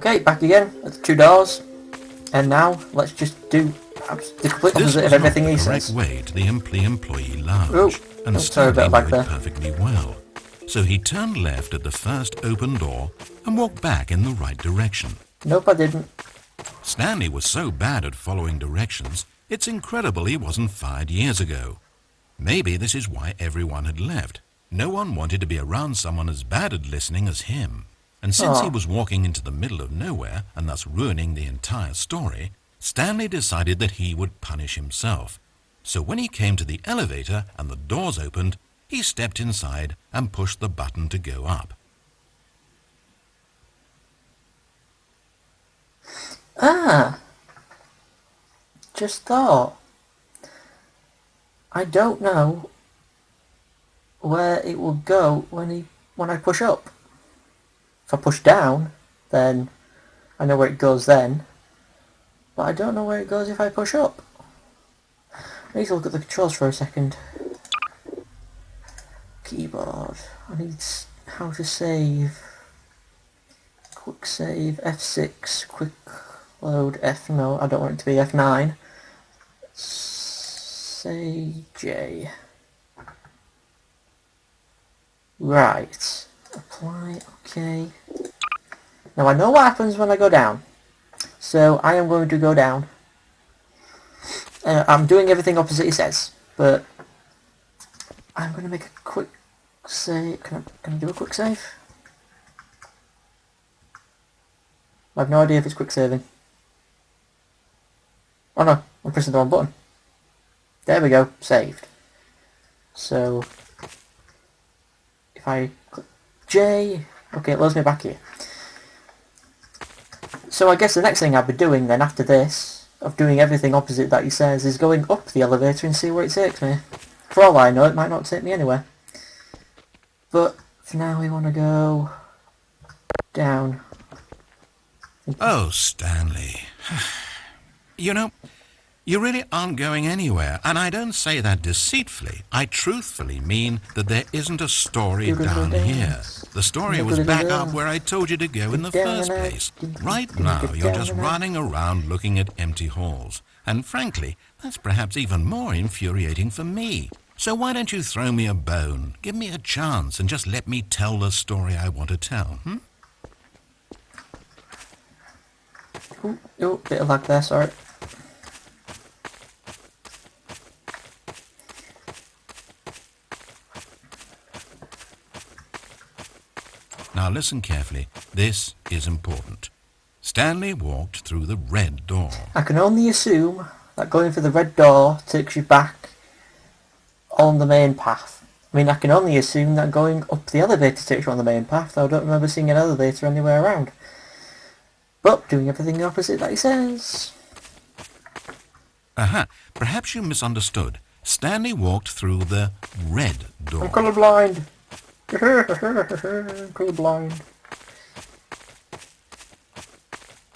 Okay, back again at the 2 doors. And now, let's just do the complete This opposite was of not everything the he correct says. way to the employee Oh, lounge, and sorry Stanley about knew back it there. perfectly well. So he turned left at the first open door and walked back in the right direction. Nope, I didn't. Stanley was so bad at following directions, it's incredible he wasn't fired years ago. Maybe this is why everyone had left. No one wanted to be around someone as bad at listening as him. And since he Oh, was walking into the middle of nowhere and thus ruining the entire story, Stanley decided that he would punish himself. So when he came to the elevator and the doors opened, he stepped inside and pushed the button to go up. just thought. I don't know where it will go when I push up. If I push down, then I know where it goes then. But I don't know where it goes if I push up. I need to look at the controls for a second. Keyboard. I need how to save. Quick save, F6, quick load, no, I don't want it to be F9. Say J. Right. Apply, okay. Now I know what happens when I go down. So I am going to go down. I'm doing everything opposite he says, but I'm going to make a quick save. Can I do a quick save? I have no idea if it's quick saving. Oh no, I'm pressing the wrong button. There we go, saved. So, if I click J, okay, it loads me back here. So I guess the next thing I'll be doing then after this, of doing everything opposite that he says, is going up the elevator and see where it takes me. For all I know, it might not take me anywhere. But for now we want to go down. Oh, Stanley. You know, you really aren't going anywhere, and I don't say that deceitfully. I truthfully mean that there isn't a story down here. The story was back up where I told you to go in the first place. Right now, you're just running around looking at empty halls. And frankly, that's perhaps even more infuriating for me. So why don't you throw me a bone, give me a chance, and just let me tell the story I want to tell, Oh, bit of lag there, sorry. Now listen carefully. This is important. Stanley walked through the red door. I can only assume that going through the red door takes you back on the main path. I mean, I can only assume that going up the elevator takes you on the main path, though I don't remember seeing an elevator anywhere around. But doing everything the opposite that he says. Aha, perhaps you misunderstood. Stanley walked through the red door. I'm colourblind. I'm colourblind.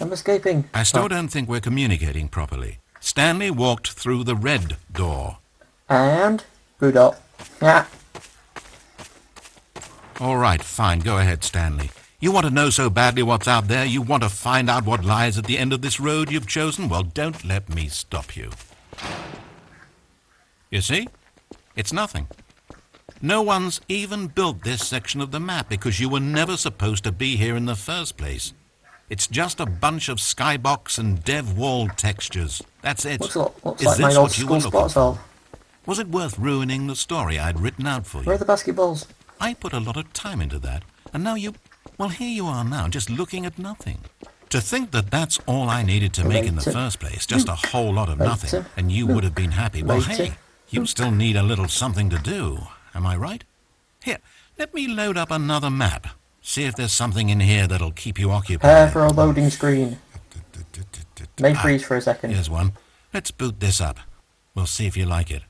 I'm escaping. I still don't think we're communicating properly. Stanley walked through the red door. And boot up. Yeah. All right, fine. Go ahead, Stanley. You want to know so badly what's out there? You want to find out what lies at the end of this road you've chosen? Well, don't let me stop you. You see? It's nothing. No one's even built this section of the map because you were never supposed to be here in the first place. It's just a bunch of skybox and dev wall textures. That's it. Looks Is like my this old what you were school looking sports for? hall. Was it worth ruining the story I'd written out for you? Where are the basketballs? I put a lot of time into that, and now well, here you are now, just looking at nothing. To think that that's all I needed to make in the first place, just a whole lot of nothing, and you would have been happy. Well, hey, you still need a little something to do, am I right? Here, let me load up another map. See if there's something in here that'll keep you occupied. Prepare for a loading screen. May freeze for a second. Here's one. Let's boot this up. We'll see if you like it.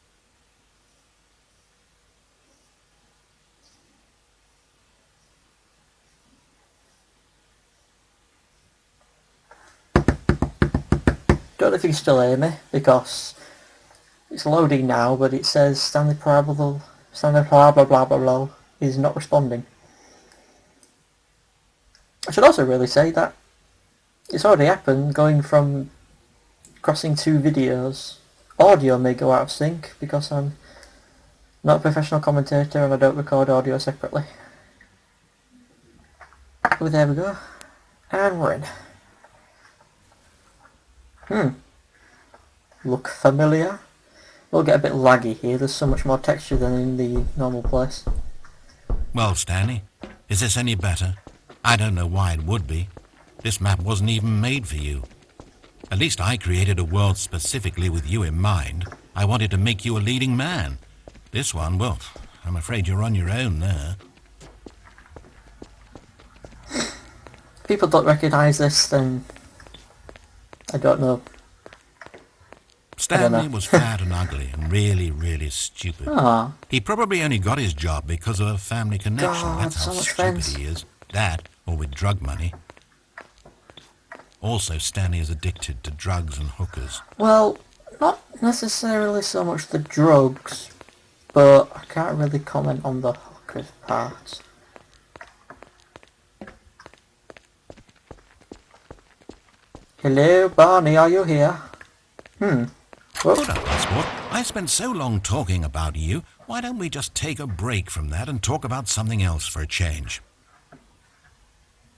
Don't know if you can still hear me, because it's loading now, but it says Stanley blah blah blah is not responding. I should also really say that It's already happened, going from crossing two videos. Audio may go out of sync because I'm not a professional commentator and I don't record audio separately. Oh, there we go. And we're in. Look familiar? We'll get a bit laggy here, there's so much more texture than in the normal place. Well, Stanley, is this any better? I don't know why it would be. This map wasn't even made for you. At least I created a world specifically with you in mind. I wanted to make you a leading man. This one, well, I'm afraid you're on your own there. If people don't recognise this, then I don't know. Stanley was fat and ugly and really, really stupid. Ah, He probably only got his job because of a family connection. God, That's how so much stupid friends. he is. That, or with drug money. Also, Stanley is addicted to drugs and hookers. Well, not necessarily so much the drugs, but I can't really comment on the hookers part. Hello, Barney, are you here? Hold up, sport. I spent so long talking about you. Why don't we just take a break from that and talk about something else for a change?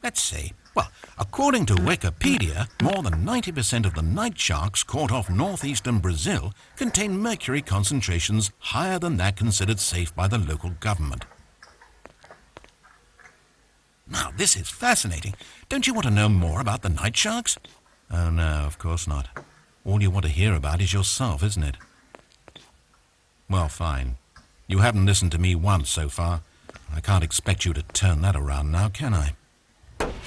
Let's see. Well, according to Wikipedia, more than 90% of the night sharks caught off northeastern Brazil contain mercury concentrations higher than that considered safe by the local government. Now, this is fascinating. Don't you want to know more about the night sharks? Oh, no, of course not. All you want to hear about is yourself, isn't it? Well, fine. You haven't listened to me once so far. I can't expect you to turn that around now, can I?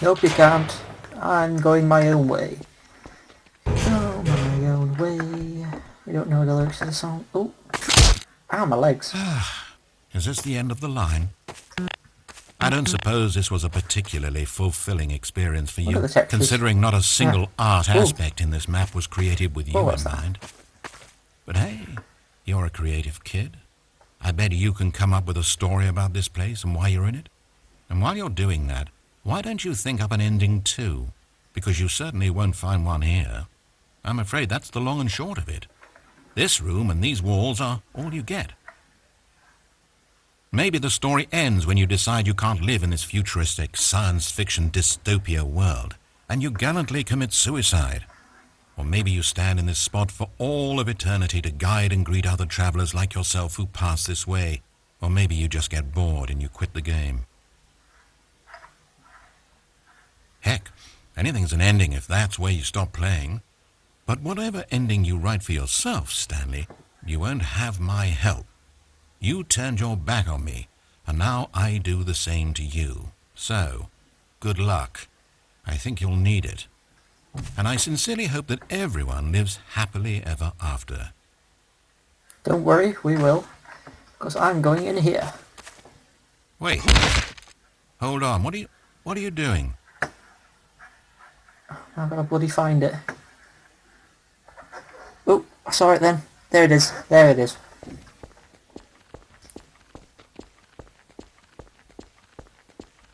Nope, you can't. I'm going my own way. Go my own way. We don't know the lyrics to the song. Oh, ow, my legs. Is this the end of the line? I don't suppose this was a particularly fulfilling experience for Look at you, the textures. considering not a single art Ooh. aspect in this map was created with you in what's that? mind. But hey, you're a creative kid. I bet you can come up with a story about this place and why you're in it. And while you're doing that, why don't you think up an ending too? Because you certainly won't find one here. I'm afraid that's the long and short of it. This room and these walls are all you get. Maybe the story ends when you decide you can't live in this futuristic science fiction dystopia world, and you gallantly commit suicide. Or maybe you stand in this spot for all of eternity to guide and greet other travelers like yourself who pass this way. Or maybe you just get bored and you quit the game. Heck, anything's an ending if that's where you stop playing. But whatever ending you write for yourself, Stanley, you won't have my help. You turned your back on me, and now I do the same to you. So, good luck. I think you'll need it. And I sincerely hope that everyone lives happily ever after. Don't worry, we will. Because I'm going in here. Wait. Hold on. What are you doing? I've got to bloody find it. Oh, I saw it then. There it is. There it is.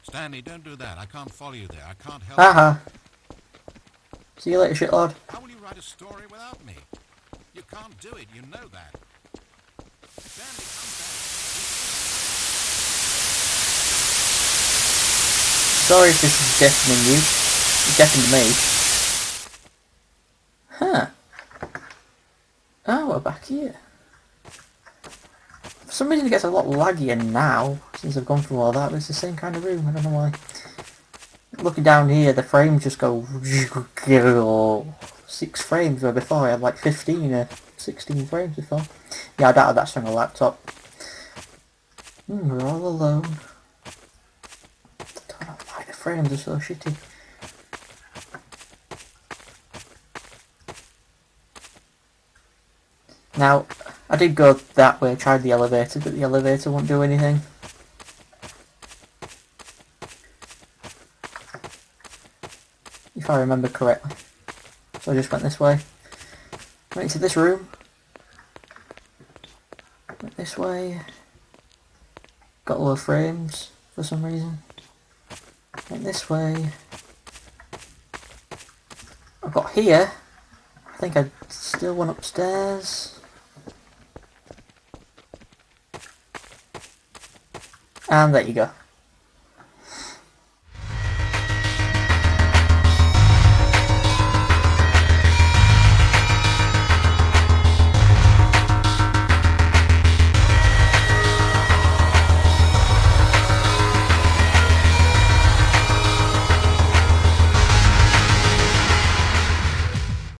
Stanley, don't do that. I can't follow you there. I can't help Haha. See you later, shitlord. How will you write a story without me? You can't do it. You know that. Stanley, come back. Sorry if this is deafening you. It deafened me. Huh. Oh, we're back here. For some reason it gets a lot laggier now, since I've gone through all that, but it's the same kind of room, I don't know why. Looking down here, the frames just go 6 frames, where before I had like 15 or 16 frames before. Yeah, I doubt that's on a laptop. We're all alone. I don't know why the frames are so shitty. Now, I did go that way, tried the elevator, but the elevator won't do anything. If I remember correctly. So I just went this way. Went into this room. Went this way. Got low frames for some reason. Went this way. I've got here. I think I still went upstairs. And there you go.